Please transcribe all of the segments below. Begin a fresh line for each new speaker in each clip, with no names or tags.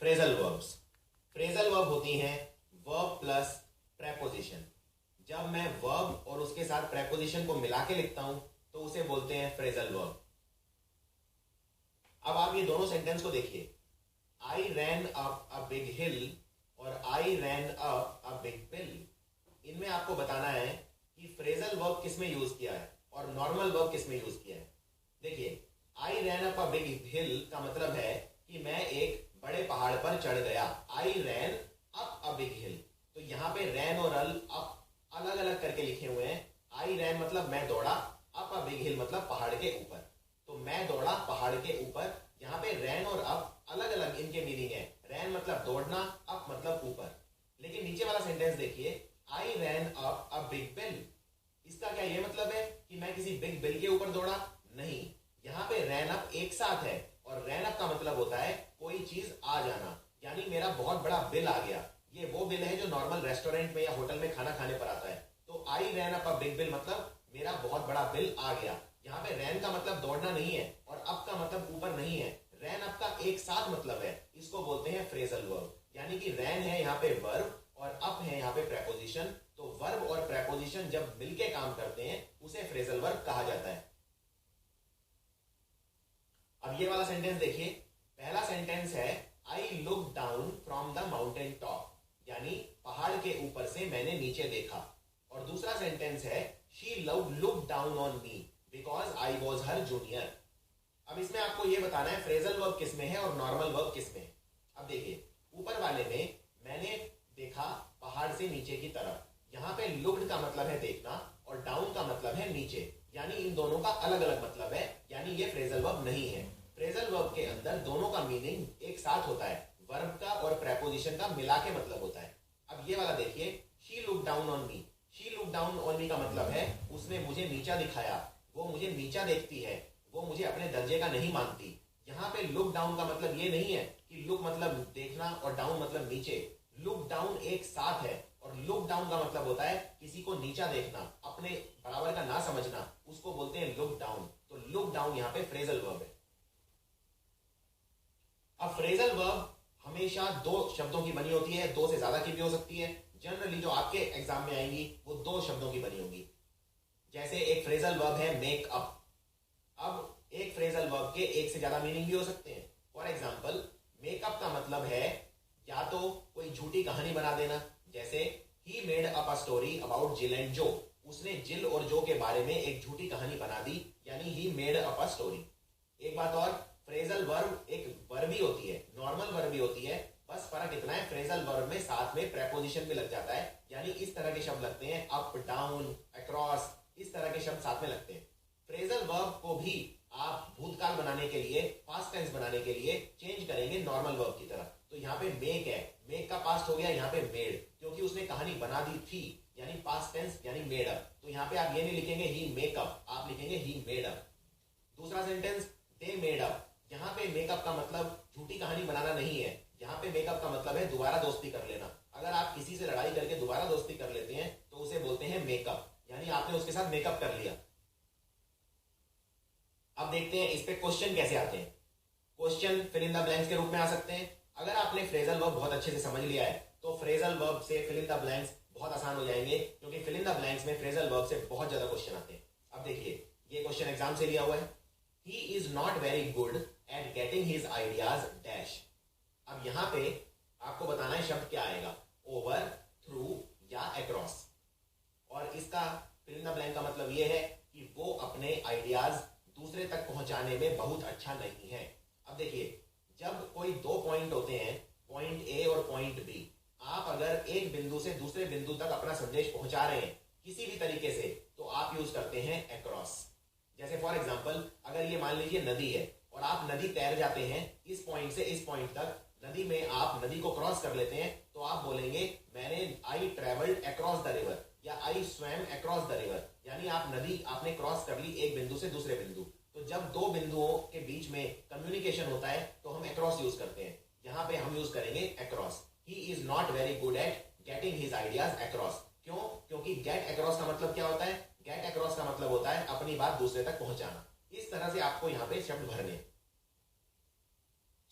Phrasal verbs. Phrasal verb होती हैं verb plus preposition. जब मैं वर्ब और उसके साथ प्रेपोजिशन को मिला के लिखता हूं तो उसे बोलते हैं फ्रेजल वर्ब। अब आप ये दोनों सेंटेंस को देखिए, आई रैन अप अ बिग हिल और आई रैन अप अ बिग बिल। इनमें आपको बताना है कि फ्रेजल वर्ब किस में यूज किया है और नॉर्मल वर्ब किस में यूज किया है। देखिए, आई रैन अप अ बिग हिल का मतलब है कि मैं एक बड़े पहाड़ पर चढ़ गया। आई रैन अप अ बिग हिल, तो यहां पे रैन और अप अलग अलग करके लिखे हुए हैं। आई रैन मतलब मैं दौड़ा, अप अ बिग हिल मतलब पहाड़ के ऊपर। तो मैं दौड़ा पहाड़ के ऊपर, यहां पे रैन और अप अलग अलग इनके मीनिंग है। रैन मतलब दौड़ना, अप मतलब ऊपर। लेकिन नीचे वाला सेंटेंस देखिए, आई रैन अप अ बिग बिल। इसका क्या ये मतलब है कि मैं किसी बिग बिल के ऊपर दौड़ा? नहीं, यहां पे रैन अप एक साथ है और रैन अप का मतलब होता है कोई चीज आ जाना, यानी मेरा बहुत बड़ा बिल आ गया। ये वो बिल है जो नॉर्मल रेस्टोरेंट में या होटल में खाना खाने पर आता है। तो आई रैन अप अ बिग बिल मतलब मेरा बहुत बड़ा बिल आ गया। यहाँ पे रैन का मतलब दौड़ना नहीं है और अप का मतलब ऊपर नहीं है। रैन अप का एक साथ मतलब है, इसको बोलते हैं फ्रेजल वर्ब। यानी कि रैन है यहाँ पे वर्ब और अप है यहाँ पे प्रेपोजिशन। तो वर्ब और प्रेपोजिशन जब मिलके काम करते हैं उसे फ्रेजल वर्ब कहा जाता है। अब ये वाला सेंटेंस देखिए, पहला सेंटेंस है I look down from the mountain top, यानी पहाड़ के ऊपर से मैंने नीचे देखा। और दूसरा सेंटेंस है she look down on me because I was her junior. अब इसमें आपको यह बताना है फ्रेजल वर्ब किस में है और नॉर्मल वर्ब किस में है। अब देखिए, ऊपर वाले में मैंने देखा पहाड़ से नीचे की तरफ, यहां पे लुक्ड का मतलब है देखना और डाउन का मतलब है नीचे, यानी इन दोनों का अलग अलग मतलब है, यानी ये फ्रेजल वर्ब नहीं है। फ्रेजल वर्ब के अंदर दोनों का मीनिंग एक साथ होता है, वर्ब का और प्रेपोजिशन का मिला के मतलब होता है। अब ये वाला देखिए, she look down on me. She look down on me का मतलब है उसने मुझे नीचा दिखाया, वो मुझे नीचा देखती है, वो मुझे अपने दर्जे का नहीं मानती। यहाँ पे लुक डाउन का मतलब ये नहीं है कि लुक मतलब देखना और डाउन मतलब नीचे। लुक डाउन एक साथ है और लुक डाउन का मतलब होता है किसी को नीचा देखना, अपने बराबर का ना समझना, उसको बोलते हैं लुक डाउन। तो लुक डाउन यहाँ पे फ्रेजल वर्ब है। अब फ्रेजल वर्ब हमेशा दो शब्दों की बनी होती है, दो से ज्यादा की भी हो सकती है। जनरली जो आपके एग्जाम में आएंगी वो दो शब्दों की बनी होंगी। जैसे एक फ्रेजल वर्ब है मेक अप। अब एक फ्रेजल वर्ब के एक से ज्यादा मीनिंग भी हो सकते हैं। फॉर एग्जाम्पल, मेकअप का मतलब है या तो कोई झूठी कहानी बना देना, जैसे he made up a story about जिल एंड जो। उसने जिल और जो के बारे में एक झूठी कहानी बना दी, यानी he made up a story. एक बात और, फ्रेजल वर्ब एक वर्ब ही होती है, नॉर्मल वर्ब भी होती है। बस फर्क इतना है, फ्रेजल वर्ब में साथ में प्रेपोजिशन भी लग जाता है, यानी इस तरह के शब्द लगते हैं, अप डाउन अक्रॉस, इस तरह के शब्द साथ में लगते हैं। फ्रेजल वर्ब को भी आप भूतकाल बनाने के लिए, पास्ट टेंस बनाने के लिए चेंज करेंगे नॉर्मल वर्ब की तरह। तो यहाँ पे मेक है, मेक का पास्ट हो गया यहाँ पे मेड, क्योंकि उसने कहानी बना दी थी, यानी पास्ट टेंस यानी मेड अप। तो यहाँ पे आप ये नहीं लिखेंगे ही मेकअप, आप लिखेंगे ही मेड अप। दूसरा सेंटेंस, दे मेड अप। यहाँ पे मेकअप का मतलब झूठी कहानी बनाना नहीं है, यहाँ पे मेकअप का मतलब है दोबारा दोस्ती कर लेना। अगर आप किसी से लड़ाई करके दोबारा दोस्ती कर लेते हैं तो उसे बोलते हैं मेकअप, यानी आपने उसके साथ मेकअप कर लिया। अब देखते हैं इस पे क्वेश्चन कैसे आते हैं। Question fill in the blanks के रूप में आ सकते हैं। अगर आपने फ्रेजल वर्ब बहुत अच्छे से समझ लिया है तो फ्रेजल वर्ब से फिल इन द ब्लैंक्स बहुत आसान हो जाएंगे, क्योंकि फिल इन द ब्लैंक्स में फ्रेजल वर्ब से बहुत ज्यादा क्वेश्चन आते हैं। अब देखिए, ये क्वेश्चन एग्जाम से लिया हुआ है, he is not very good at getting his ideas dash. अब यहां पे आपको बताना है शब्द क्या आएगा, ओवर, थ्रू या अक्रॉस। और इसका फिल इन द ब्लैंक का मतलब यह है कि वो अपने आइडियाज दूसरे तक पहुंचाने में बहुत अच्छा नहीं है। अब देखिए, जब कोई दो पॉइंट होते हैं, पॉइंट ए और पॉइंट बी, आप अगर एक बिंदु से दूसरे बिंदु तक अपना संदेश पहुंचा रहे हैं किसी भी तरीके से, तो आप यूज करते हैं अक्रॉस। जैसे फॉर एग्जांपल, अगर ये मान लीजिए नदी है और आप नदी तैर जाते हैं इस पॉइंट से इस पॉइंट तक, नदी में आप नदी को क्रॉस कर लेते हैं, तो आप बोलेंगे मैंने I travelled across the river या I swam across the river, यानी आप नदी आपने क्रॉस कर ली एक बिंदु से दूसरे बिंदु। तो जब दो बिंदुओं के बीच में कम्युनिकेशन होता है तो हम अक्रॉस यूज करते हैं। यहां पे हम यूज करेंगे across. He is not very good at getting his ideas across. क्यों? क्योंकि गेट अक्रॉस का मतलब क्या होता है? गेट अक्रॉस का मतलब होता है अपनी बात दूसरे तक पहुंचाना। इस तरह से आपको यहां पे शब्द भरने हैं।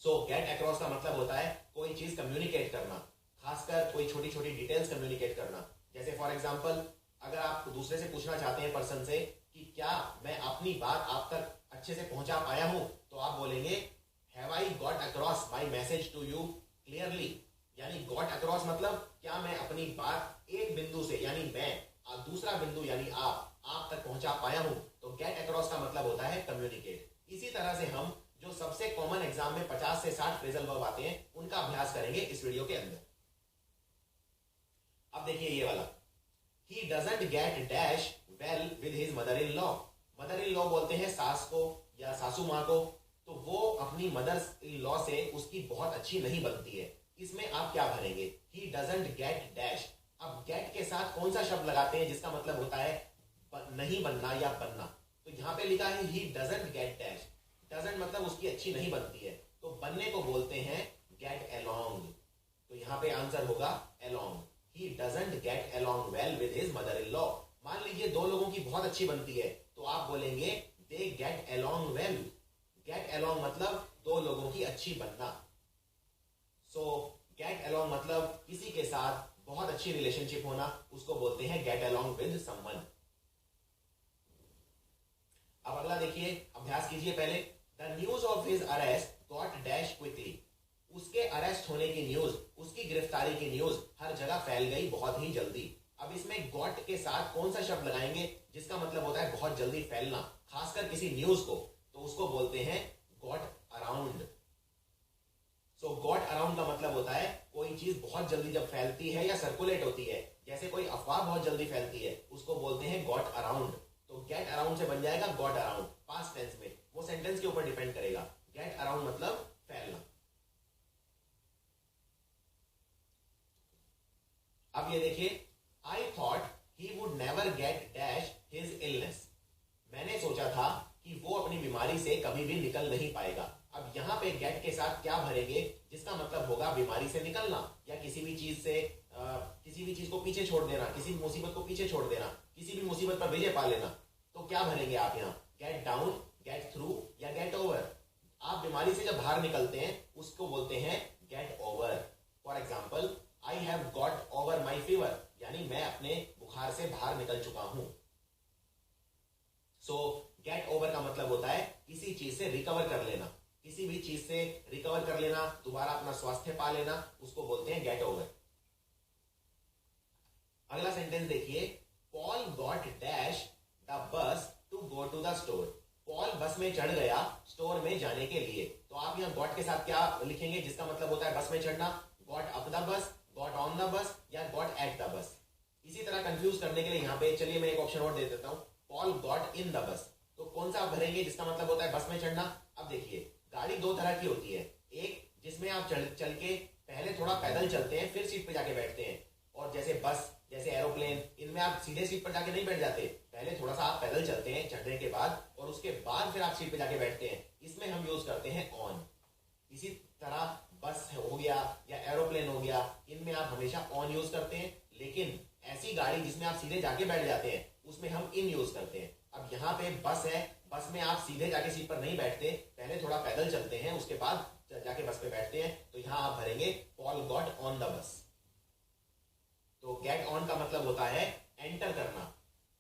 सो गेट अक्रॉस का मतलब होता है कोई चीज कम्युनिकेट करना, खासकर कोई छोटी छोटी डिटेल्स कम्युनिकेट करना। जैसे फॉर एग्जाम्पल, अगर आप दूसरे से पूछना चाहते हैं पर्सन से कि क्या मैं अपनी बात आप तक अच्छे से पहुंचा पाया हूं, तो आप बोलेंगे have I got across my message to you clearly. यानी गॉट अक्रॉस मतलब क्या मैं अपनी बात एक बिंदु से यानी मैं दूसरा बिंदु यानी आप तक पहुंचा पाया हूं। तो गेट अक्रॉस का मतलब होता है कम्युनिकेट। इसी तरह से हम जो सबसे कॉमन एग्जाम में 50 से 60 फ्रेजल वर्ब आते हैं उनका अभ्यास करेंगे इस वीडियो के अंदर। अब देखिए ये वाला, he doesn't get dash well with his mother in law. Mother in law बोलते हैं सास को या सासू माँ को, तो वो अपनी मदर इन लॉ से उसकी बहुत अच्छी नहीं बनती है। इसमें आप क्या भरेंगे, ही डजंट गेट डैश। अब गेट के साथ कौन सा शब्द लगाते हैं जिसका मतलब होता है नहीं बनना या बनना, तो यहां पे लिखा है he doesn't get dash. Doesn't मतलब उसकी अच्छी नहीं बनती है, तो बनने को बोलते हैं गेट अलोंग। तो यहां पे आंसर होगा along. He doesn't get along well with his mother in law. मान लीजिए दो लोगों की बहुत अच्छी बनती है, तो आप बोलेंगे they get along well. Get along मतलब दो लोगों की अच्छी बनना। सो गेट अलोंग मतलब किसी के साथ बहुत अच्छी रिलेशनशिप होना, उसको बोलते हैं गेट अलोंग विद समवन। अब अगला देखिए, अभ्यास कीजिए पहले। The news of his arrest got dash quickly. उसके अरेस्ट होने की न्यूज, उसकी गिरफ्तारी की न्यूज हर जगह फैल गई बहुत ही जल्दी। अब इसमें गॉट के साथ कौन सा शब्द लगाएंगे जिसका मतलब होता है बहुत जल्दी फैलना, खासकर किसी न्यूज को, तो उसको बोलते हैं गॉट अराउंड। सो गॉट अराउंड का मतलब होता है कोई चीज बहुत जल्दी जब फैलती है या सर्कुलेट होती है, जैसे कोई अफवाह बहुत जल्दी फैलती है, उसको बोलते हैं गॉट अराउंड। तो गेट अराउंड से बन जाएगा गॉट अराउंड पास्ट टेंस में। वो सेंटेंस के ऊपर डिपेंड करेगा। गेट अराउंड मतलब फैलना। अब ये देखिए, I thought he would never get dash his illness. मैंने सोचा था कि वो अपनी बीमारी से कभी भी निकल नहीं पाएगा। अब यहां पे गेट के साथ क्या भरेंगे जिसका मतलब होगा बीमारी से निकलना या किसी भी चीज को पीछे छोड़ देना, किसी भी मुसीबत को पीछे छोड़ देना, किसी भी मुसीबत पर विजय पा लेना। तो क्या भरेंगे आप यहाँ, गेट डाउन, गेट थ्रू या गेट ओवर। आप बीमारी से जब बाहर निकलते हैं उसको बोलते हैं get over. For example, I have got over my fever, यानी मैं अपने बुखार से बाहर निकल चुका हूं। सो गेट ओवर का मतलब होता है किसी चीज से रिकवर कर लेना, किसी भी चीज से रिकवर कर लेना, दोबारा अपना स्वास्थ्य पा लेना, उसको बोलते हैं गेट ओवर। अगला सेंटेंस देखिए, Paul got dash the bus to go to the store. Paul bus में चढ़ गया स्टोर में जाने के लिए। तो आप यहाँ गॉट के साथ क्या लिखेंगे जिसका मतलब होता है बस में चढ़ना, got up the bus, got on the bus या गॉट एट द बस। इसी तरह कंफ्यूज करने के लिए यहाँ पे चलिए मैं एक ऑप्शन और दे देता हूँ, Paul got in the bus. तो कौन सा आप भरेंगे जिसका मतलब होता है बस में चढ़ना। अब देखिए, गाड़ी दो तरह की होती है, एक जिसमें आप चल के पहले थोड़ा पैदल चलते हैं फिर सीट पे जाके बैठते हैं, और जैसे बस, जैसे एरोप्लेन, इनमें आप सीधे सीट पर जाके नहीं बैठ जाते, पहले थोड़ा सा आप पैदल चलते हैं चढ़ने के बाद और उसके बाद फिर आप सीट पे जाके बैठते हैं। इसमें हम यूज करते हैं ऑन। इसी तरह बस हो गया या एरोप्लेन हो गया, इनमें आप हमेशा ऑन यूज करते हैं, लेकिन ऐसी गाड़ी जिसमें आप सीधे जाके बैठ जाते हैं उसमें हम इन यूज करते हैं। अब यहाँ पे बस है, बस में आप सीधे जाके सीट पर नहीं बैठते, पहले थोड़ा पैदल चलते हैं उसके बाद जाके बस पे बैठते हैं। तो यहाँ आप भरेंगे Paul got on the bus. तो गेट ऑन का मतलब होता है एंटर करना,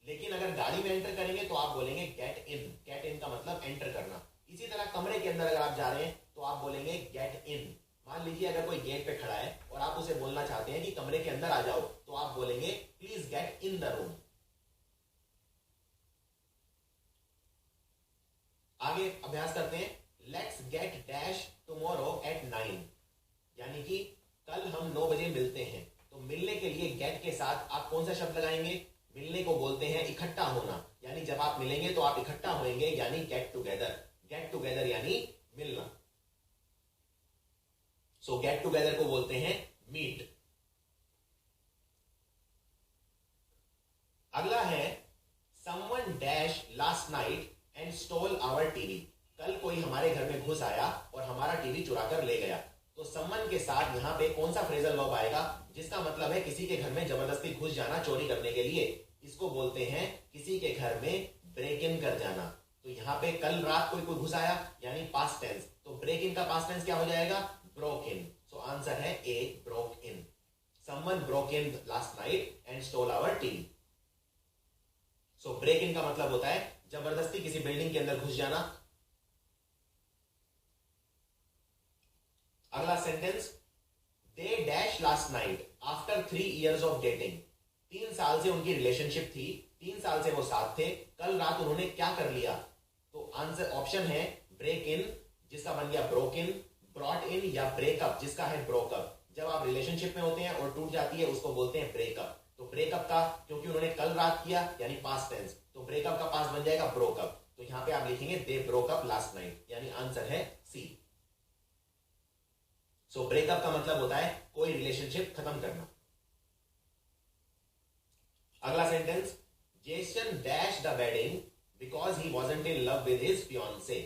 लेकिन अगर गाड़ी में एंटर करेंगे तो आप बोलेंगे गेट इन। गेट इन का मतलब एंटर करना। इसी तरह कमरे के अंदर अगर आप जा रहे हैं तो आप बोलेंगे गेट इन। मान लीजिए अगर कोई गेट पे खड़ा है और आप उसे बोलना चाहते हैं कि कमरे के अंदर आ जाओ, तो आप बोलेंगे please get in the room. आगे अभ्यास करते हैं, let's get dash tomorrow at 9। यानी कि कल हम 9 बजे मिलते हैं। तो मिलने के लिए गेट के साथ आप कौन सा शब्द लगाएंगे, मिलने को बोलते हैं इकट्ठा होना, यानी जब आप मिलेंगे तो आप इकट्ठा होंगे, यानी गेट टुगेदर। गेट टुगेदर यानी मिलना। सो गेट टुगेदर को बोलते हैं मीट। अगला है someone dash last night and stole our TV. कल कोई हमारे घर में घुस आया और हमारा टीवी चुरा कर ले गया। तो समवन के साथ यहां पे कौन सा फ्रेजल वर्ब आएगा जिसका मतलब है किसी के घर में जबरदस्ती घुस जाना चोरी करने के लिए। इसको बोलते हैं किसी के घर में ब्रेक इन कर जाना। तो यहां पे कल रात कोई घुस आया यानी पास्ट टेंस, तो ब्रेक इन का पास्ट टेंस क्या हो जाएगा? Broke in. सो आंसर है A, broke in. Someone broke in last night and stole our TV. So break in का मतलब होता है जबरदस्ती किसी बिल्डिंग के अंदर घुस जाना। अगला sentence, they dash last night after 3 years of dating. 3 साल से उनकी रिलेशनशिप थी, 3 साल से वो साथ थे, कल रात उन्होंने क्या कर लिया? तो आंसर ऑप्शन है ब्रेक इन, जिसका बन गया ब्रोक इन, ब्रॉट इन, या ब्रेकअप, जिसका है ब्रोकअप। जब आप रिलेशनशिप में होते हैं और टूट जाती है उसको बोलते हैं ब्रेकअप। तो ब्रेकअप का, क्योंकि उन्होंने कल रात किया यानी पास्ट टेंस, तो ब्रेकअप का पास्ट बन जाएगा ब्रोकअप। तो यहां पे आप लिखेंगे दे ब्रोकअप लास्ट नाइट, यानी आंसर है सी। सो ब्रेकअप का मतलब होता है कोई रिलेशनशिप खत्म करना। अगला sentence, Jason dash the wedding because he wasn't in love with his fiancee.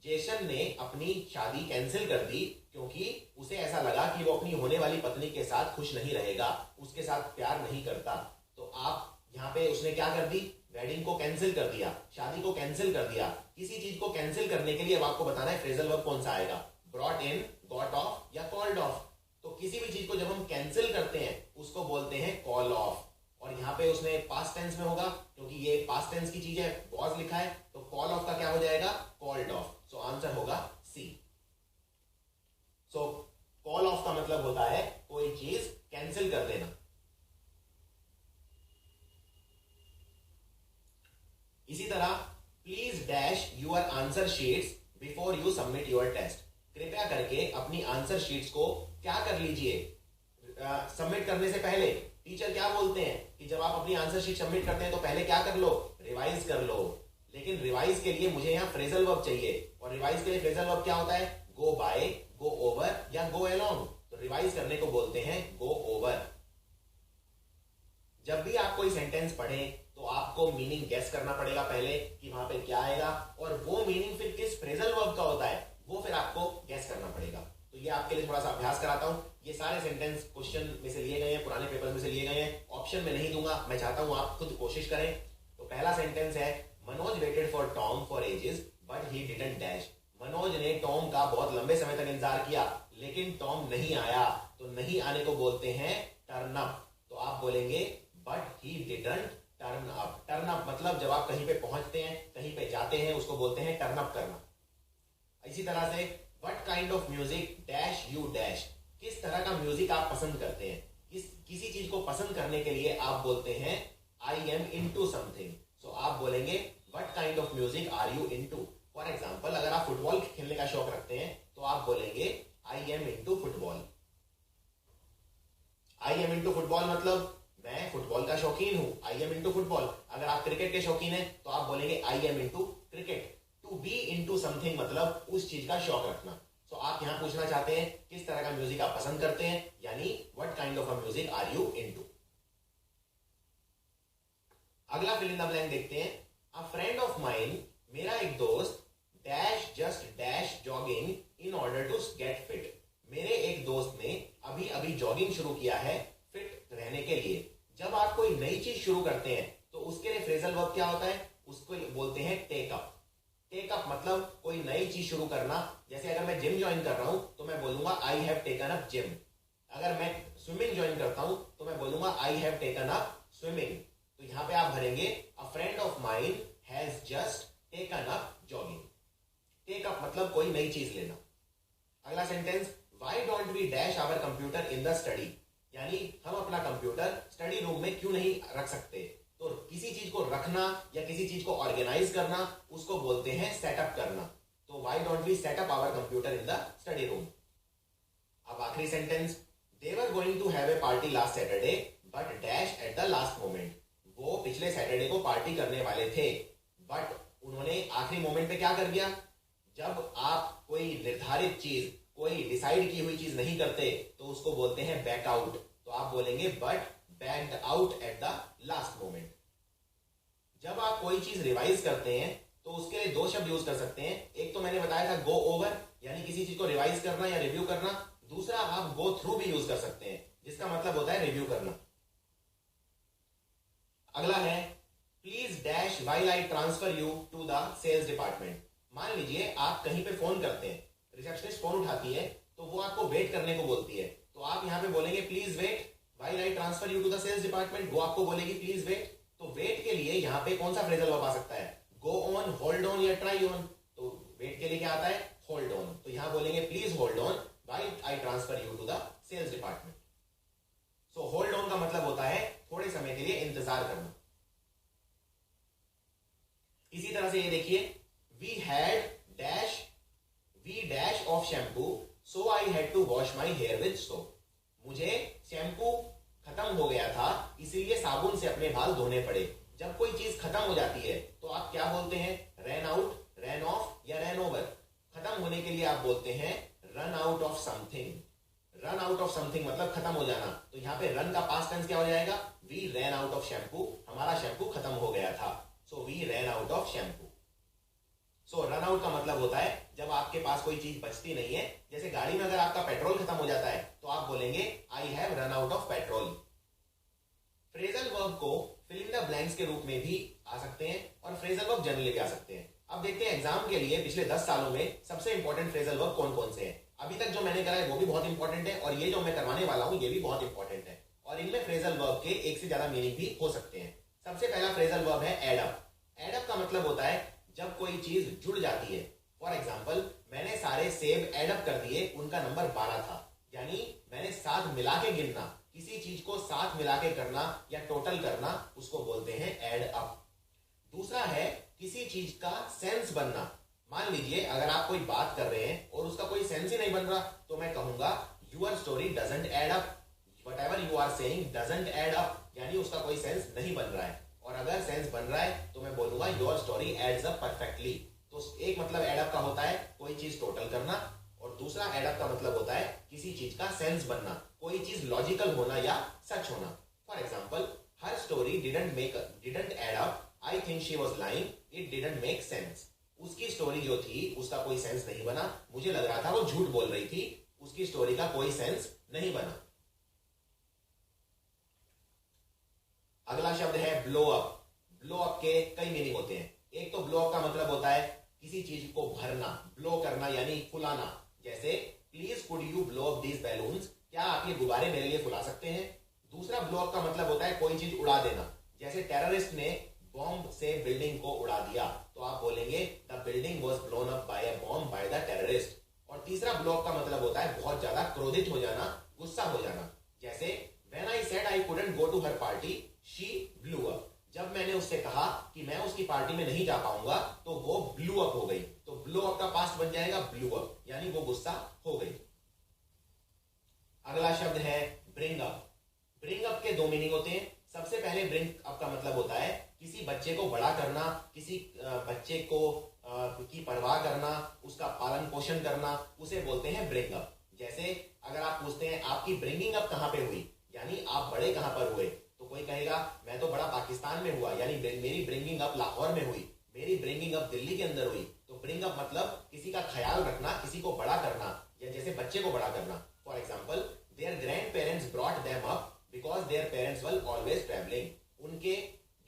Jason ने अपनी शादी कैंसिल कर दी क्योंकि उसे ऐसा लगा कि वो अपनी होने वाली पत्नी के साथ खुश नहीं रहेगा, उसके साथ प्यार नहीं करता। तो आप यहां पे उसने क्या कर दी? वेडिंग को कैंसिल कर दिया, शादी को कैंसिल कर दिया। किसी चीज को कैंसिल करने के लिए अब आपको बताना है फ्रेजल वर्ब कौन सा आएगा, ब्रॉट इन, गॉट ऑफ या कॉल्ड ऑफ। तो किसी भी चीज को जब हम कैंसिल करते हैं उसको बोलते हैं कॉल ऑफ। और यहां पे उसने पास्ट टेंस में होगा क्योंकि ये पास्ट टेंस की चीज है, वॉज लिखा है, तो कॉल ऑफ का क्या हो जाएगा? Called off. सो आंसर होगा सी। सो कॉल ऑफ का मतलब होता है कोई चीज कैंसिल कर देना। इसी तरह, please dash your answer sheets before you submit your test. कृपया करके अपनी आंसर शीट्स को क्या कर लीजिए, सबमिट करने से पहले। टीचर क्या बोलते हैं कि जब आप अपनी आंसर शीट सबमिट करते हैं तो पहले क्या कर लो? रिवाइज कर लो। लेकिन रिवाइज के लिए मुझे यहां फ्रेजल वर्ब चाहिए, और रिवाइज के लिए फ्रेजल वर्ब क्या होता है? गो बाय, गो ओवर या गो अलोंग। तो रिवाइज करने को बोलते हैं गो ओवर। जब भी आप कोई सेंटेंस पढ़ें तो आपको मीनिंग गेस करना पड़ेगा पहले कि वहां पे क्या आएगा, और वो मीनिंग फिर किस फ्रेजल वर्ब का होता है वो फिर आपको गेस करना पड़ेगा। तो ये आपके लिए थोड़ा सा अभ्यास कराता हूं। ये सारे सेंटेंस क्वेश्चन में से लिए गए हैं, पुराने पेपर में से लिए गए हैं, ऑप्शन में नहीं दूंगा, मैं चाहता हूं आप खुद कोशिश करें। तो पहला सेंटेंस है, Manoj waited for Tom for ages but he didn't dash. Manoj ने टॉम का बहुत लंबे समय तक इंतजार किया लेकिन टॉम नहीं आया। तो नहीं आने को बोलते हैं टर्न अप। तो आप बोलेंगे but he didn't turn up. Turn up मतलब जब आप कहीं पे पहुंचते हैं, कहीं पे जाते हैं, उसको बोलते हैं टर्न अप करना। इसी तरह से, what kind of music dash you dash. किस तरह का म्यूजिक आप पसंद करते हैं। किसी चीज को पसंद करने के लिए आप बोलते हैं I am into something. So आप बोलेंगे what kind of music are you into. For example, अगर आप फुटबॉल खेलने का शौक रखते हैं तो आप बोलेंगे I am into football. I am into football मतलब मैं फुटबॉल का शौकीन हूं, आई एम इनटू फुटबॉल। अगर आप क्रिकेट के शौकीन हैं तो आप बोलेंगे I am into cricket. To be into something मतलब उस चीज का शौक रखना। तो आप यहां पूछना चाहते हैं किस तरह का म्यूजिक आप पसंद करते हैं, यानी what kind of a music are you into. अगला फिल इन द ब्लैंक देखते हैं। अ फ्रेंड ऑफ माइन, मेरा एक दोस्त, dash just dash jogging in order to get fit. मेरे एक दोस्त ने अभी अभी जॉगिंग शुरू किया है फिट रहने के लिए। जब आप कोई नई चीज शुरू करते हैं तो उसके लिए फ्रेजल वर्ब क्या होता है? उसको बोलते हैं टेक अप। टेक अप मतलब कोई नई चीज शुरू करना। जैसे अगर मैं जिम ज्वाइन कर रहा हूं तो मैं बोलूंगा I have taken up gym. अगर मैं स्विमिंग ज्वाइन करता हूं तो मैं बोलूंगा I have taken up swimming. तो यहां पे आप भरेंगे a friend of mine has just taken up jogging. Take up मतलब कोई नई चीज लेना। अगला sentence, why don't we dash our computer in the study. यानी हम अपना कंप्यूटर स्टडी रूम में क्यों नहीं रख सकते। तो किसी चीज को रखना या किसी चीज को ऑर्गेनाइज करना उसको बोलते हैं सेटअप करना। तो why don't we set up our computer in the study room. अब आखिरी sentence, they were going to have a party last Saturday but dash at the last moment. वो पिछले सैटरडे को पार्टी करने वाले थे बट उन्होंने आखिरी मोमेंट पे क्या कर दिया। जब आप कोई निर्धारित चीज, कोई डिसाइड की हुई चीज नहीं करते तो उसको बोलते हैं बैक आउट। तो आप बोलेंगे but backed out at the last moment. जब आप कोई चीज रिवाइज करते हैं तो उसके लिए 2 शब्द यूज कर सकते हैं। एक तो मैंने बताया था गो ओवर, यानी किसी चीज को रिवाइज करना या रिव्यू करना। दूसरा आप गो थ्रू भी यूज कर सकते हैं जिसका मतलब होता है रिव्यू करना। अगला है please dash while I transfer you to the sales department. मान लीजिए आप कहीं पे फोन करते हैं, रिसेप्शनिस्ट फोन उठाती है तो वो आपको वेट करने को बोलती है, तो आप यहाँ पे बोलेंगे please wait while I transfer you to the sales department. वो आपको बोलेगी प्लीज वेट। तो वेट के लिए यहाँ पे कौन सा फ्रेजल वर्ब आ सकता है? गो ऑन, होल्ड ऑन या ट्राई ऑन। तो वेट के लिए क्या आता है? Hold on. तो यहां बोलेंगे please hold on while I transfer you to the sales department. So hold on का मतलब होता है थोड़े समय के लिए इंतजार करना। इसी तरह से ये देखिए, we dash of shampoo so I had to wash my hair with soap. मुझे शैम्पू खत्म हो गया था इसीलिए साबुन से अपने बाल धोने पड़े। जब कोई चीज खत्म हो जाती है तो आप क्या बोलते हैं? रन आउट, रन ऑफ या रन ओवर। खत्म होने के लिए आप बोलते हैं run out of something. Run out of something मतलब खत्म हो जाना। तो यहां पे रन का पास्ट टेंस क्या हो जाएगा? We ran out of shampoo. हमारा शैम्पू खत्म हो गया था, so we ran out of shampoo. So run out का मतलब होता है जब आपके पास कोई चीज बचती नहीं है। जैसे गाड़ी में अगर आपका पेट्रोल खत्म हो जाता है तो आप बोलेंगे I have run out of petrol. Phrasal verb को फिल इन द ब्लैंक्स के रूप में भी आ सकते हैं और फ्रेजल वर्ब जनरली भी आ सकते हैं। अब देखते हैं एग्जाम के लिए पिछले 10 सालों में सबसे इंपॉर्टेंट फ्रेजल वर्ब कौन कौन से हैं। अभी तक जो मैंने करा है वो भी बहुत इंपॉर्टेंट है और ये जो मैं करवाने वाला हूं ये भी बहुत इंपॉर्टेंट है और इनमें फ्रेजल वर्ब के एक से ज्यादा मीनिंग भी हो सकते हैं। सबसे पहला फ्रेजल वर्ब है एड अप। एड अप का मतलब होता है जब कोई चीज जुड़ जाती है। फॉर एग्जाम्पल, मैंने सारे सेब एड अप कर दिए, उनका नंबर 12 था। यानी मैंने साथ मिला के गिनना, किसी चीज को साथ मिला के करना या टोटल करना, उसको बोलते हैं एड अप। दूसरा है किसी चीज का सेंस बनना। मान लीजिए अगर आप कोई बात कर रहे हैं और उसका कोई सेंस ही नहीं बन रहा तो मैं कहूंगा your story doesn't add up. Whatever you are saying doesn't add up, यानी उसका कोई सेंस नहीं बन रहा है। और अगर सेंस बन रहा है तो मैं बोलूंगा your story adds up perfectly. तो एक मतलब एड अप का होता है कोई चीज टोटल करना और दूसरा एड अप का मतलब होता है किसी चीज का सेंस बनना, कोई चीज लॉजिकल होना या सच होना। For example, her story didn't add up, I think she was lying, it didn't make sense. उसकी स्टोरी जो थी उसका कोई सेंस नहीं बना, मुझे लग रहा था वो झूठ बोल रही थी, उसकी स्टोरी का कोई सेंस नहीं बना। अगला शब्द है ब्लो अप। ब्लो अप के कई मीनिंग होते हैं। एक तो ब्लो अप का मतलब होता है किसी चीज को भरना, ब्लो करना यानी फुलाना। जैसे please could you blow up these balloons, क्या आप ये गुब्बारे मेरे लिए फुला सकते हैं। दूसरा ब्लो अप का मतलब होता है कोई चीज उड़ा देना। जैसे टेररिस्ट ने बॉम्ब से बिल्डिंग को उड़ा दिया तो आप बोलेंगे the building was blown up by a bomb by the terrorist. और तीसरा ब्लो अप का मतलब होता है बहुत ज्यादा क्रोधित हो जाना, गुस्सा हो जाना। जैसे when I said I couldn't go to her party she blew up. जब मैंने उससे कहा कि मैं उसकी पार्टी में नहीं जा पाऊंगा तो वो ब्लू अप हो गई। तो ब्लो अप का पास्ट बन जाएगा ब्लू अप, यानी वो गुस्सा हो गई। अगला शब्द है ब्रिंग अप। ब्रिंग अप के दो मीनिंग होते हैं। सबसे पहले ब्रिंग अप का मतलब होता है किसी बच्चे को बड़ा करना, किसी बच्चे को की परवाह करना, उसका पालन पोषण करना, उसे बोलते हैं ब्रिंग अप। जैसे अगर आप पूछते हैं आपकी ब्रिंगिंग अप कहां पे हुई, यानी आप बड़े कहां पर हुए, तो कोई कहेगा मैं तो बड़ा पाकिस्तान में हुआ, यानी मेरी ब्रिंगिंग अप लाहौर में हुई, मेरी ब्रिंगिंग अप दिल्ली के अंदर हुई। तो ब्रिंग अप मतलब किसी का ख्याल रखना, किसी को बड़ा करना, या जैसे बच्चे को बड़ा करना। For example, their grand parents brought them up because their parents were always travelling. उनके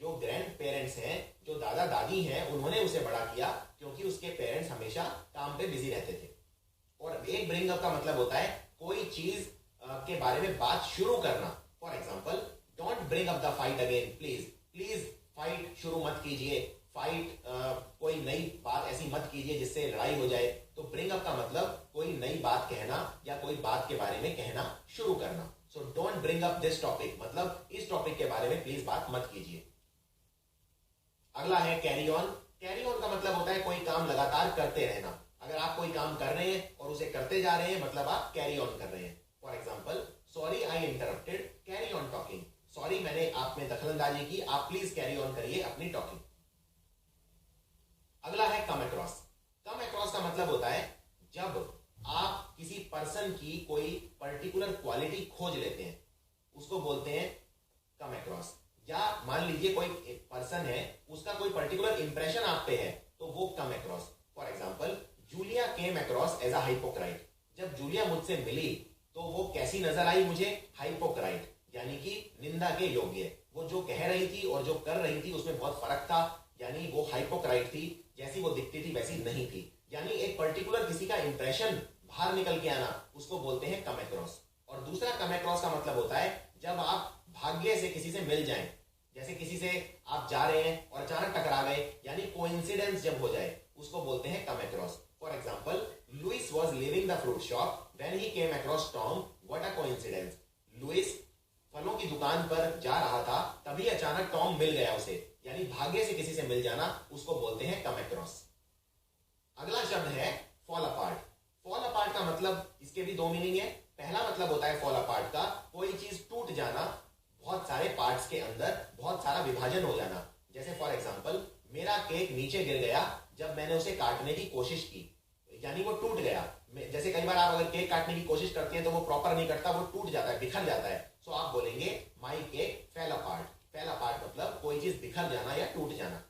जो ग्रैंड पेरेंट्स हैं, जो दादा दादी हैं, उन्होंने उसे बड़ा किया क्योंकि उसके पेरेंट्स हमेशा काम पे बिजी रहते थे। और एक ब्रिंग अप का मतलब होता है कोई चीज के बारे में बात शुरू करना। For example, don't bring up the fight again, please fight शुरू मत कीजिए, फाइट कोई नई बात ऐसी मत कीजिए जिससे लड़ाई हो जाए। तो ब्रिंग अप का मतलब कोई नई बात कहना या कोई बात के बारे में कहना शुरू करना। So don't bring up this topic, मतलब इस टॉपिक के बारे में प्लीज बात मत कीजिए। अगला है कैरी ऑन। कैरी ऑन का मतलब होता है कोई काम लगातार करते रहना। अगर आप कोई काम कर रहे हैं और उसे करते जा रहे हैं, मतलब आप कैरी ऑन कर रहे हैं। For example, sorry I interrupted, carry on talking. Sorry मैंने आप में दखलंदाजी की, आप प्लीज कैरी ऑन करिए अपनी टॉकिंग। अगला है कम अक्रॉस। कम अक्रॉस का मतलब होता है जब आप किसी पर्सन की कोई पर्टिकुलर क्वालिटी खोज लेते हैं, उसको बोलते हैं कम अक्रॉस। या मान लीजिए कोई पर्सन है, उसका कोई पर्टिकुलर इंप्रेशन आप पे है, तो वो come across. For example, Julia came across as a hypocrite. जब जूलिया मुझसे मिली तो वो कैसी नजर आई मुझे? हाइपोक्राइट, यानी कि निंदा के योग्य। वो वो जो कह रही थी और जो कर रही थी उसमें बहुत फर्क था, यानी वो हाइपोक्राइट थी, जैसी वो दिखती थी वैसी नहीं थी। यानी एक पर्टिकुलर किसी का इंप्रेशन बाहर निकल के आना, उसको बोलते हैं कम अक्रॉस। और दूसरा कम अक्रॉस का मतलब होता है जब आप भाग्य से किसी से मिल जाएं, जैसे किसी से आप जा रहे हैं और अचानक टकरा गए, यानी कोइंसिडेंस जब हो जाए, उसको बोलते हैं come across. For example, Louis was leaving the fruit shop when he came across Tom, what a coincidence. Louis फलों की दुकान पर जा रहा था, तभी अचानक टॉम मिल गया उसे, यानी भाग्य से किसी से मिल जाना, उसको बोलते हैं कम अक्रॉस। अगला शब्द है फॉल अपार्ट। फॉल अपार्ट का मतलब, इसके भी दो मीनिंग है। पहला मतलब होता है फॉल अपार्ट का, कोई चीज टूट जाना, बहुत सारे पार्ट्स के अंदर बहुत सारा विभाजन हो जाना। जैसे फॉर एग्जांपल, मेरा केक नीचे गिर गया जब मैंने उसे काटने की कोशिश की, यानी वो टूट गया। जैसे कई बार आप अगर केक काटने की कोशिश करते हैं तो वो प्रॉपर नहीं कटता, वो टूट जाता है, बिखर जाता है। सो आप बोलेंगे माई cake fail apart. Fail apart मतलब कोई चीज बिखर जाना या टूट जाना।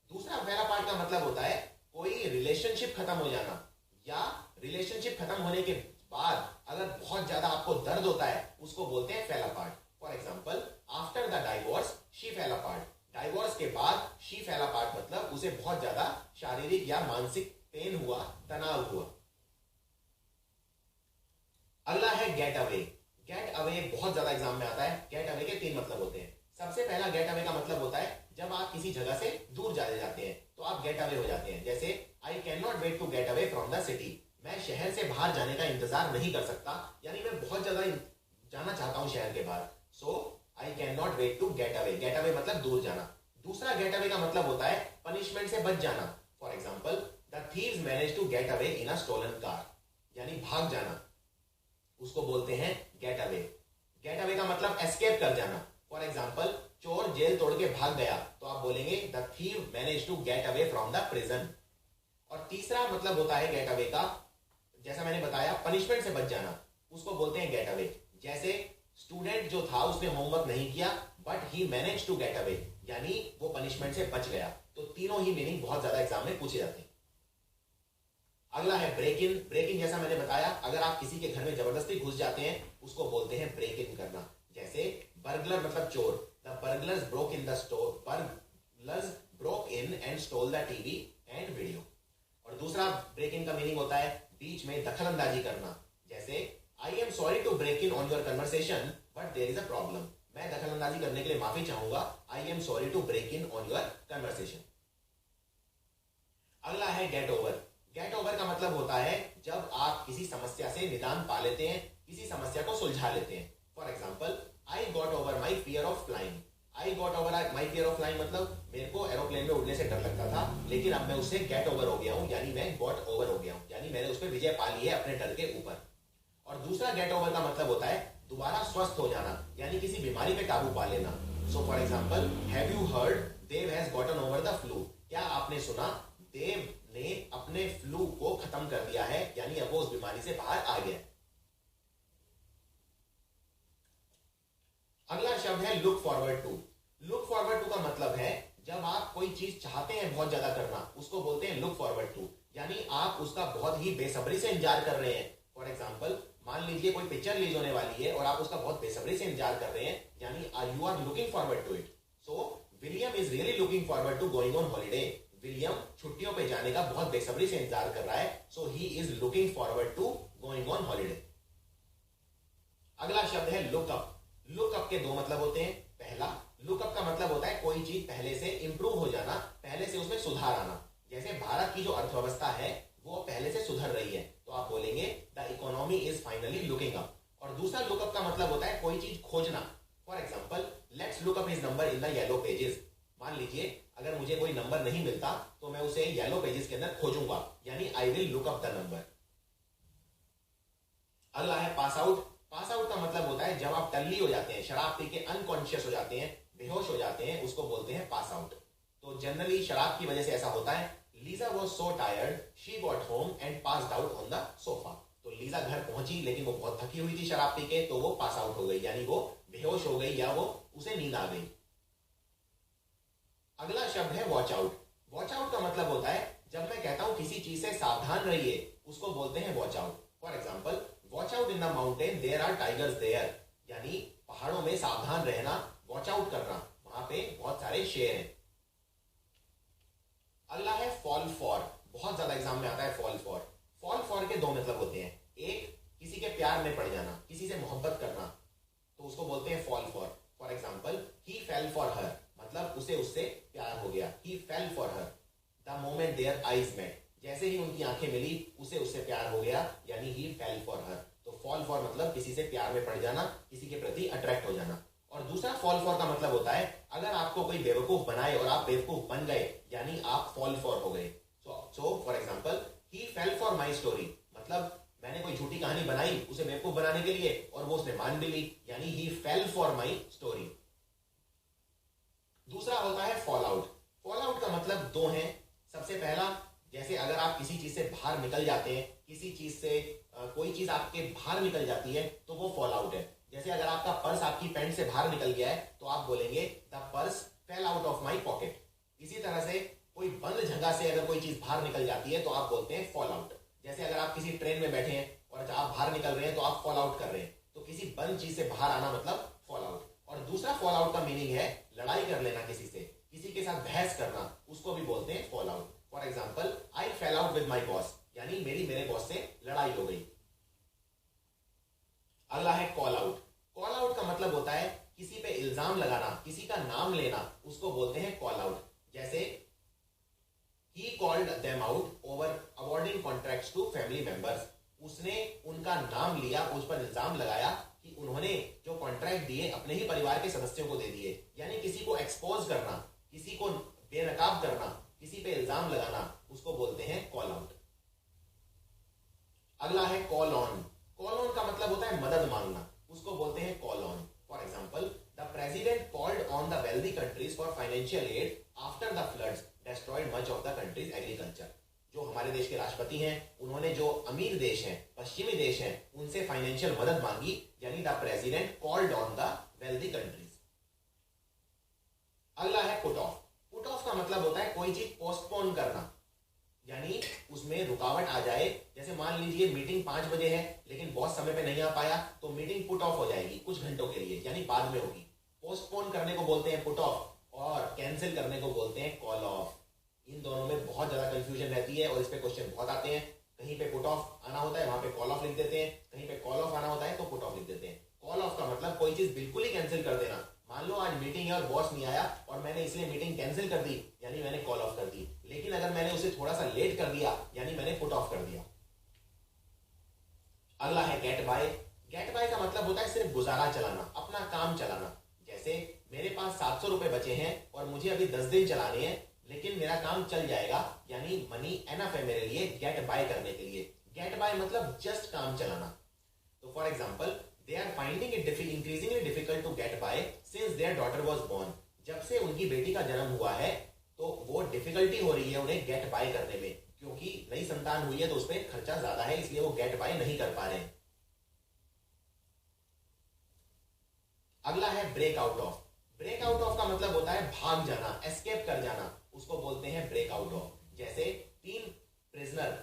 दूसरा फेल अपार्ट का मतलब होता है कोई रिलेशनशिप खत्म हो जाना, या रिलेशनशिप खत्म होने के बाद अगर बहुत ज्यादा आपको दर्द होता है, उसको बोलते हैं fail apart. For example, after the divorce she fail apart. Divorce के बाद शी फेल अपार्ट मतलब उसे बहुत ज्यादा शारीरिक या मानसिक पेन हुआ, तनाव हुआ। अगला है गेट अवे। गेट अवे बहुत ज्यादा एग्जाम में आता है। गेट अवे के तीन मतलब होते हैं। सबसे पहला गेट अवे का मतलब होता है जब आप किसी जगह से दूर चले जाते हैं तो आप गेट अवे हो जाते हैं। जैसे I can not wait to get away from the city. मैं शहर से बाहर जाने का इंतजार नहीं कर सकता, यानी मैं बहुत ज्यादा जाना चाहता हूं शहर के बाहर। So I can not wait to get away. Get away मतलब दूर जाना। दूसरा गेट अवे का मतलब होता है पनिशमेंट से बच जाना। For example, the thieves manage to get away in a stolen car, यानी भाग जाना, उसको बोलते हैं गेट अवे। गेट अवे का मतलब एस्केप कर जाना। फॉर एग्जाम्पल, चोर जेल तोड़ के भाग गया तो आप बोलेंगे the thief manage to get away from the prison. और तीसरा मतलब होता है गेट अवे का, जैसा मैंने बताया, पनिशमेंट से बच जाना, उसको बोलते हैं गेट अवे। जैसे स्टूडेंट जो था उसने होमवर्क नहीं किया but he manage to get away, यानी वो पनिशमेंट से बच गया। तो तीनों ही मीनिंग बहुत ज्यादा एग्जाम में पूछे जाते हैं। अगला है ब्रेक इन। ब्रेक इन जैसा मैंने बताया, अगर आप किसी के घर में जबरदस्ती घुस जाते हैं उसको बोलते हैं ब्रेक इन करना। जैसे बर्गलर मतलब चोर, the burglars broke in the store, burglars broke in and stole the TV and video. और दूसरा ब्रेक इन का मीनिंग होता है बीच में दखल अंदाजी करना। जैसे I am sorry to break in on your conversation but there is a problem. मैं दखल अंदाजी करने के लिए माफी चाहूंगा, I am sorry to break in on your conversation. अगला है गेट ओवर। गेट ओवर का मतलब होता है जब आप किसी समस्या से निदान पा लेते हैं, किसी समस्या को सुलझा लेते हैं। For example, I got over my fear of flying. I got over my fear of flying मतलब मेरे को एरोप्लेन में उड़ने से डर लगता था, लेकिन अब मैं उससे गेट ओवर हो गया हूं, यानी मैं गॉट ओवर हो गया हूं, यानी मैंने उस पर विजय पा ली है अपने डर के ऊपर। और दूसरा गेट ओवर का मतलब होता है दोबारा स्वस्थ हो जाना, यानी किसी बीमारी पे काबू पा लेना। So for example, have you heard Dev has gotten over the flu. क्या आपने सुना देव ने अपने फ्लू को खत्म कर दिया है, यानी अब वो उस बीमारी से बाहर आ गया। अगला शब्द है look forward to. Look forward to का मतलब है जब आप कोई चीज चाहते हैं बहुत ज्यादा करना, उसको बोलते हैं लुक फॉरवर्ड टू, यानी आप उसका बहुत ही बेसब्री से इंतजार कर रहे हैं। फॉर एग्जाम्पल, मान लीजिए कोई पिक्चर रिलीज होने वाली है और आप उसका बहुत बेसब्री से इंतजार कर रहे हैं, यानी you are looking forward to it. So William is really looking forward to going on holiday. विलियम छुट्टियों पे जाने का बहुत बेसब्री से इंतजार कर रहा है, so he is looking forward to going on holiday. अगला शब्द है लुकअप। लुकअप के दो मतलब होते हैं। पहला, लुकअप का मतलब होता है कोई चीज पहले से इंप्रूव हो जाना, पहले से उसमें सुधार आना। जैसे भारत की जो अर्थव्यवस्था है वो पहले से सुधर रही है, तो आप बोलेंगे the economy is finally looking up. और दूसरा लुकअप का मतलब होता है कोई चीज खोजना। For example, let's look up his number in the yellow pages. मान लीजिए अगर मुझे कोई नंबर नहीं मिलता तो मैं उसे येलो पेजेस के अंदर खोजूंगा, यानी I will look up the number. अगला है पास आउट। पास आउट का मतलब होता है जब आप टल्ली हो जाते हैं, शराब पी के अनकॉन्शियस हो जाते हैं, बेहोश हो जाते हैं, उसको बोलते हैं पास आउट। तो जनरली शराब की वजह से ऐसा होता है। Lisa was so tired she got home and passed out on the sofa. तो लीजा घर पहुंची लेकिन वो बहुत थकी हुई थी शराब पी के, तो वो पास आउट हो गई, यानी वो बेहोश हो गई या वो उसे नींद आ गई। अगला शब्द है वॉच आउट। वॉच आउट का मतलब होता है जब मैं कहता हूं किसी चीज से सावधान रहिए, उसको बोलते हैं watch out. For example, watch out in the mountain there are tigers there, यानी पहाड़ों में सावधान रहना, वॉच आउट करना, वहां पे बहुत सारे शेर हैं। अगला है फॉल फॉर, बहुत ज्यादा एग्जाम में आता है फॉल फॉर। फॉल फॉर के दो मतलब होते हैं, एक किसी के प्यार में पड़ जाना, किसी से मोहब्बत करना, तो उसको बोलते हैं fall for. For example, he fell for her, मतलब उसे उससे प्यार हो गया। He fell for her the moment their eyes met, जैसे ही उनकी आंखें मिली उसे उससे प्यार हो गया, यानी ही फेल फॉर हर। तो फॉल फॉर मतलब किसी से प्यार में पड़ जाना, किसी के प्रति अट्रैक्ट हो जाना। और दूसरा फॉल फॉर का मतलब होता है अगर आपको कोई बेवकूफ बनाए और आप बेवकूफ बन गए, यानी आप फॉल फॉर हो गए। सो for example, he fell for my story, मतलब मैंने कोई झूठी कहानी बनाई उसे बेवकूफ बनाने के लिए और वो उसने मान भी ली, यानी ही फेल फॉर माई स्टोरी। दूसरा होता है फॉल आउट। फॉल आउट का मतलब दो हैं। सबसे पहला, जैसे अगर आप किसी चीज से बाहर निकल जाते हैं, किसी चीज से कोई चीज आपके बाहर निकल जाती है तो वो फॉल आउट है। जैसे अगर आपका पर्स आपकी पैंट से बाहर निकल गया है तो आप बोलेंगे the purse fail out of my pocket. इसी तरह से कोई बंद जगह से अगर कोई चीज बाहर निकल जाती है तो आप बोलते हैं फॉल आउट। जैसे अगर आप किसी ट्रेन में बैठे हैं और आप बाहर निकल रहे हैं तो आप फॉल आउट कर रहे हैं, तो किसी बंद चीज से बाहर आना मतलब फॉल आउट। और दूसरा फॉल आउट का मीनिंग है लड़ाई कर लेना, किसी से, किसी के साथ बहस करना, उसको भी बोलते हैं fall out. For example, I fail out with my boss, यानी मेरे बॉस से लड़ाई हो गई। अगला है कॉल आउट। कॉल आउट का मतलब होता है किसी पे इल्जाम लगाना, किसी का नाम लेना, उसको बोलते हैं कॉल आउट। जैसे he called them out over awarding contracts to family members, उसने उनका नाम लिया, उस पर इल्जाम लगाया कि उन्होंने जो कॉन्ट्रैक्ट दिए अपने ही परिवार के सदस्यों को दे दिए, यानी किसी को एक्सपोज करना, किसी को बेनकाब करना, किसी पे इल्जाम लगाना, उसको बोलते हैं कॉल आउट। अगला है कॉल ऑन। कॉल ऑन का मतलब होता है मदद मांगना, उसको बोलते हैं call on. For example, the president called on the wealthy countries for financial aid after the floods destroyed much of the countries agriculture. जो हमारे देश के राष्ट्रपति हैं, उन्होंने जो अमीर देश हैं, पश्चिमी देश हैं, उनसे फाइनेंशियल मदद मांगी, यानी the president called on the wealthy countries. अगला है पुट ऑफ। पुट ऑफ का मतलब होता है कोई चीज पोस्टपोन करना, यानी उसमें रुकावट आ जाए। जैसे मान लीजिए मीटिंग 5 बजे है लेकिन बॉस समय पे नहीं आ पाया तो मीटिंग पुट ऑफ हो जाएगी कुछ घंटों के लिए, यानी बाद में होगी। पोस्टपोन करने को बोलते हैं पुट ऑफ और कैंसिल करने को बोलते हैं कॉल ऑफ। इन दोनों में बहुत ज्यादा कंफ्यूजन रहती है और इस पे क्वेश्चन बहुत आते हैं। कहीं पे पुट ऑफ आना होता है वहां पे कॉल ऑफ लिख देते हैं, कहीं पे कॉल ऑफ आना होता है तो पुट ऑफ लिख देते हैं। कॉल ऑफ का मतलब कोई चीज बिल्कुल ही कैंसिल कर देना। मान लो आज मीटिंग है और बॉस नहीं आया और मैंने इसलिए मीटिंग कैंसिल कर दी, यानी मैंने कॉल ऑफ कर दी। लेकिन अगर मैंने उसे थोड़ा सा लेट कर दिया, यानी मैंने पुट ऑफ कर दिया। अगला है गेट बाय। गेट बाय का मतलब होता है सिर्फ गुजारा चलाना, अपना काम चलाना। जैसे मेरे पास 700 रुपए बचे हैं और मुझे अभी 10 दिन चलाने हैं, लेकिन मेरा काम चल जाएगा, यानी मनी एनफ है मेरे लिए गेट बाय करने के लिए। गेट बाय मतलब जस्ट काम चलाना। तो for example, they are finding it increasingly difficult to get by since their daughter was born। जब से उनकी बेटी का जन्म हुआ है तो वो डिफिकल्टी हो रही है उन्हें गेट बाय करने में, क्योंकि नई संतान हुई है तो उस पर खर्चा ज्यादा है, इसलिए वो गेट बाय नहीं कर पा रहे हैं। अगला है break out of. Break out of का मतलब होता है भाग जाना, एस्केप कर जाना, उसको बोलते हैं ब्रेक आउट ऑफ। जैसे 3 प्रिजनर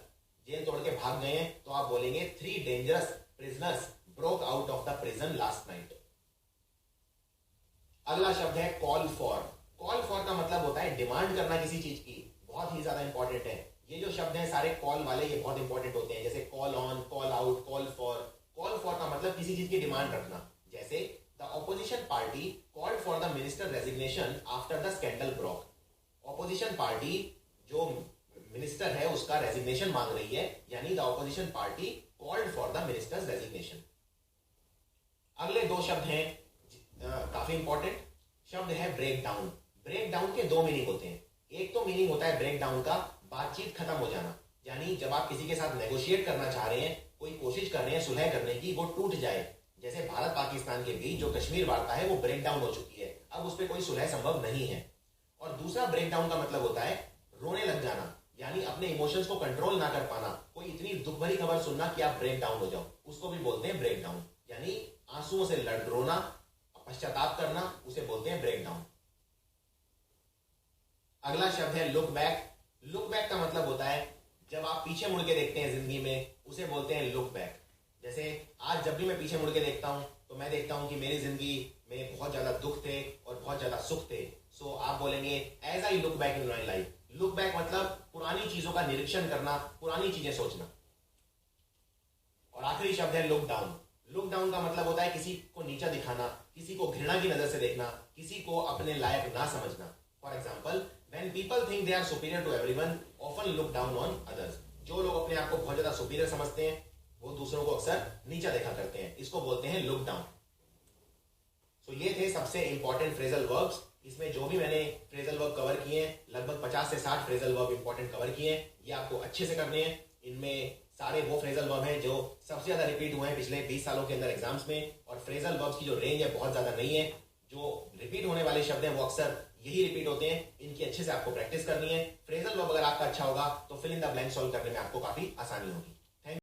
जेल तोड़ के भाग गए हैं तो आप बोलेंगे 3 dangerous prisoners broke out of the prison last night। अगला शब्द है कॉल फॉर। कॉल फॉर का मतलब होता है डिमांड करना किसी चीज की, बहुत ही ज्यादा इंपॉर्टेंट है। ये जो शब्द हैं सारे कॉल वाले, ये बहुत इंपॉर्टेंट होते हैं। जैसे call on, call out, call for. Call for का मतलब किसी चीज की डिमांड रखना। जैसे the opposition party called for the minister resignation after the scandal broke. Opposition party जो मिनिस्टर है उसका रेजिग्नेशन मांग रही है, यानी the opposition party called for the ministers resignation. अगले 2 शब्द हैं काफी इंपॉर्टेंट। शब्द है ब्रेक डाउन। ब्रेक डाउन के 2 मीनिंग होते हैं। एक तो मीनिंग होता है ब्रेक डाउन का बातचीत खत्म हो जाना, यानी जब आप किसी के साथ नेगोशिएट करना चाह रहे हैं, कोई कोशिश कर रहे हैं सुलह करने की, वो टूट जाए। जैसे भारत पाकिस्तान के बीच जो कश्मीर वार्ता है वो ब्रेक डाउन हो चुकी है, अब उस पर कोई सुलह संभव नहीं है। और दूसरा ब्रेक डाउन का मतलब होता है रोने लग जाना, यानी अपने इमोशंस को कंट्रोल ना कर पाना, कोई इतनी दुख भरी खबर सुनना कि आप ब्रेक डाउन हो जाओ, उसको भी बोलते हैं ब्रेक डाउन। यानी आंसुओं से रोना, पश्चाताप करना, उसे बोलते हैं ब्रेक डाउन। अगला शब्द है लुक बैक। लुक बैक का मतलब होता है जब आप पीछे मुड़ के देखते हैं जिंदगी में, उसे बोलते हैं लुक बैक। जैसे आज जब भी मैं पीछे मुड़ के देखता हूं तो मैं देखता हूं कि मेरी जिंदगी में बहुत ज्यादा दुख थे और बहुत ज्यादा सुख थे। सो आप बोलेंगे as I look back in my life. Look back मतलब पुरानी चीजों का निरीक्षण करना, पुरानी चीजें सोचना। और आखिरी शब्द है लुक डाउन। लुक डाउन का मतलब होता है किसी को नीचा दिखाना, किसी को घृणा की नजर से देखना, किसी को अपने लायक ना समझना। For example, when people think they are superior to everyone, often look down on others. जो लोग अपने आप को बहुत ज्यादा सुपीरियर समझते हैं वो दूसरों को अक्सर नीचा देखा करते हैं। इसको बोलते हैं लुक डाउन। सो ये थे सबसे इंपॉर्टेंट फ्रेजल वर्ब्स। इसमें जो भी मैंने फ्रेजल वर्ब कवर किए हैं, लगभग 50 से 60 फ्रेजल वर्ब इंपॉर्टेंट कवर किए हैं। ये आपको अच्छे से करने हैं। इनमें सारे वो फ्रेजल वर्ब हैं जो सबसे ज्यादा रिपीट हुए हैं पिछले 20 सालों के अंदर एग्जाम्स में। और फ्रेजल वर्ब्स की जो रेंज है बहुत ज्यादा नहीं है। जो रिपीट होने वाले शब्द हैं वो अक्सर यही रिपीट होते हैं। इनकी अच्छे से आपको प्रैक्टिस करनी है। फ्रेजल वर्ब अगर आपका अच्छा होगा तो fill in the blank solve करने में आपको काफी आसानी होगी।